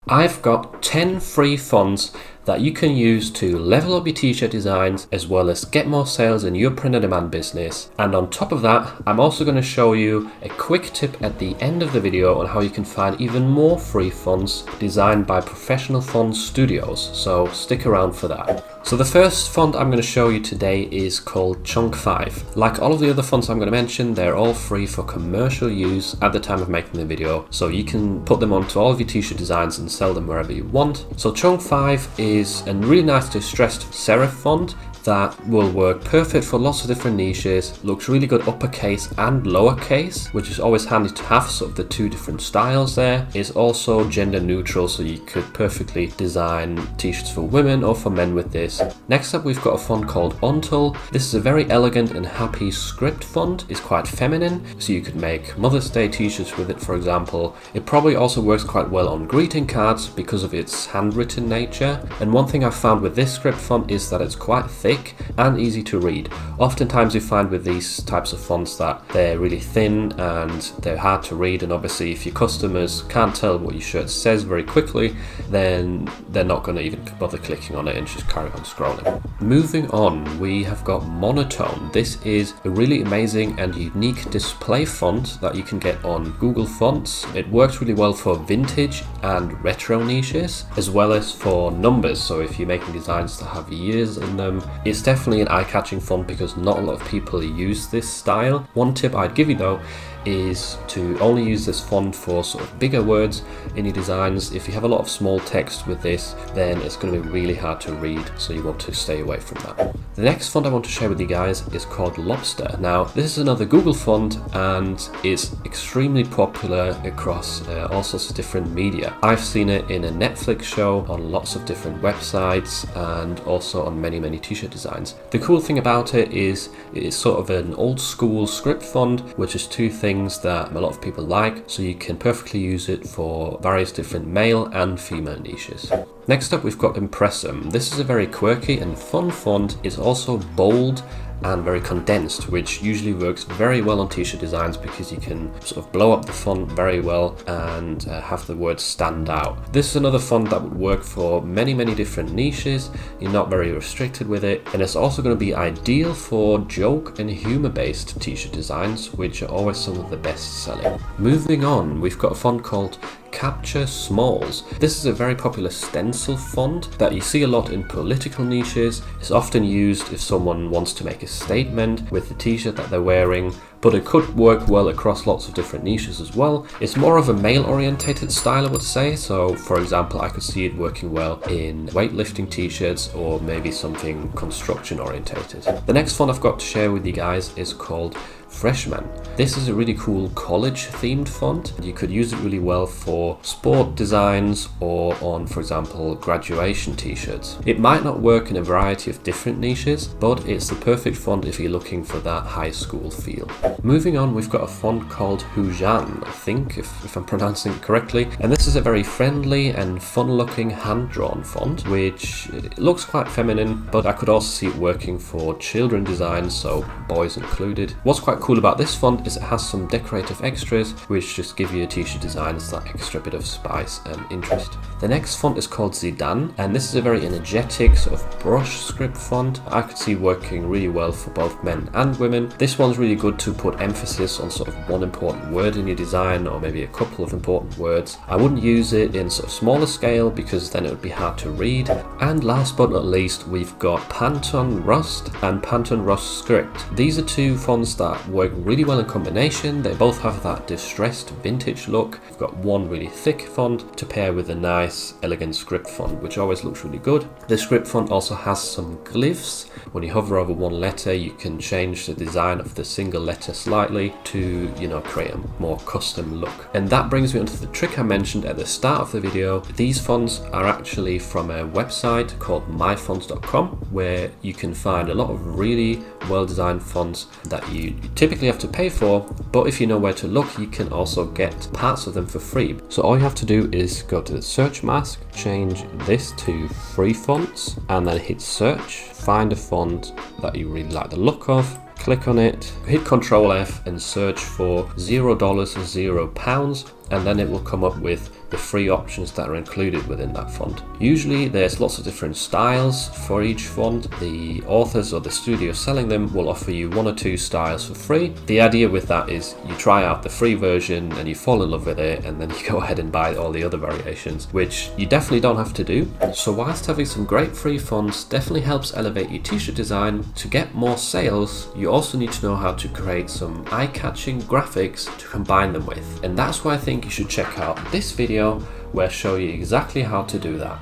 I've got 10 free fonts that you can use to level up your t-shirt designs as well as get more sales in your print-on-demand business. And on top of that, I'm also going to show you a quick tip at the end of the video on how you can find even more free fonts designed by professional font studios, so stick around for that. So the first font I'm going to show you today is called ChunkFive. Like all of the other fonts I'm going to mention, they're all free for commercial use at the time of making the video, so you can put them onto all of your t-shirt designs and sell them wherever you want. So ChunkFive is a really nice distressed serif font that will work perfect for lots of different niches, looks really good uppercase and lowercase, which is always handy to have sort of the two different styles there. It's also gender neutral, so you could perfectly design t-shirts for women or for men with this. Next up, we've got a font called Ontel. This is a very elegant and happy script font. It's quite feminine, so you could make Mother's Day t-shirts with it, for example. It probably also works quite well on greeting cards because of its handwritten nature. And one thing I've found with this script font is that it's quite thick and easy to read. Oftentimes you find with these types of fonts that they're really thin and they're hard to read, and obviously if your customers can't tell what your shirt says very quickly, then they're not going to even bother clicking on it and just carry on scrolling. Moving on, we have got Monoton. This is a really amazing and unique display font that you can get on Google Fonts. It works really well for vintage and retro niches as well as for numbers, so if you're making designs that have years in them, it's definitely an eye-catching font because not a lot of people use this style. One tip I'd give you though is to only use this font for sort of bigger words in your designs. If you have a lot of small text with this, then it's going to be really hard to read, so you want to stay away from that. The next font I want to share with you guys is called Lobster. Now, this is another Google font and it's extremely popular across all sorts of different media. I've seen it in a Netflix show, on lots of different websites, and also on many t-shirt designs. The cool thing about it is it's sort of an old school script font, which is two things that a lot of people like, so you can perfectly use it for various different male and female niches. Next up, we've got Impressum. This is a very quirky and fun font. It's also bold and very condensed, which usually works very well on t-shirt designs because you can sort of blow up the font very well and have the words stand out. This is another font that would work for many different niches. You're not very restricted with it, and it's also going to be ideal for joke and humor based t-shirt designs, which are always some of the best selling. Moving on, we've got a font called Capture Smallz. This is a very popular stencil font that you see a lot in political niches. It's often used if someone wants to make a statement with the t-shirt that they're wearing, but it could work well across lots of different niches as well. It's more of a male orientated style, I would say, so for example I could see it working well in weightlifting t-shirts or maybe something construction orientated. The next font I've got to share with you guys is called Freshman. This is a really cool college themed font. You could use it really well for sport designs or on, for example, graduation t-shirts. It might not work in a variety of different niches, but it's the perfect font if you're looking for that high school feel. Moving on, we've got a font called Hujan, I think, if I'm pronouncing it correctly. And this is a very friendly and fun-looking hand-drawn font, which looks quite feminine, but I could also see it working for children designs, so boys included. What's quite cool about this font is it has some decorative extras, which just give your t-shirt designs that extra bit of spice and interest. The next font is called Zidan, and this is a very energetic sort of brush script font. I could see working really well for both men and women. This one's really good to put emphasis on sort of one important word in your design, or maybe a couple of important words. I wouldn't use it in sort of smaller scale because then it would be hard to read. And last but not least, we've got Panton Rust and Panton Rust Script. These are two fonts that work really well in combination. They both have that distressed vintage look. We've got one really thick font to pair with a nice elegant script font, which always looks really good. The script font also has some glyphs. When you hover over one letter, you can change the design of the single letter slightly to, create a more custom look. And that brings me onto the trick I mentioned at the start of the video. These fonts are actually from a website called myfonts.com, where you can find a lot of really well-designed fonts that you typically have to pay for, but if you know where to look, you can also get parts of them for free. So all you have to do is go to the search mask, change this to free fonts, and then hit search, find a font that you really like the look of, click on it, hit Ctrl F and search for $0, £0, and then it will come up with the free options that are included within that font. Usually there's lots of different styles for each font. The authors or the studio selling them will offer you 1 or 2 styles for free. The idea with that is you try out the free version and you fall in love with it, and then you go ahead and buy all the other variations, which you definitely don't have to do. So whilst having some great free fonts definitely helps elevate your t-shirt design, to get more sales you also need to know how to create some eye-catching graphics to combine them with, and that's why I think you should check out this video where I show you exactly how to do that.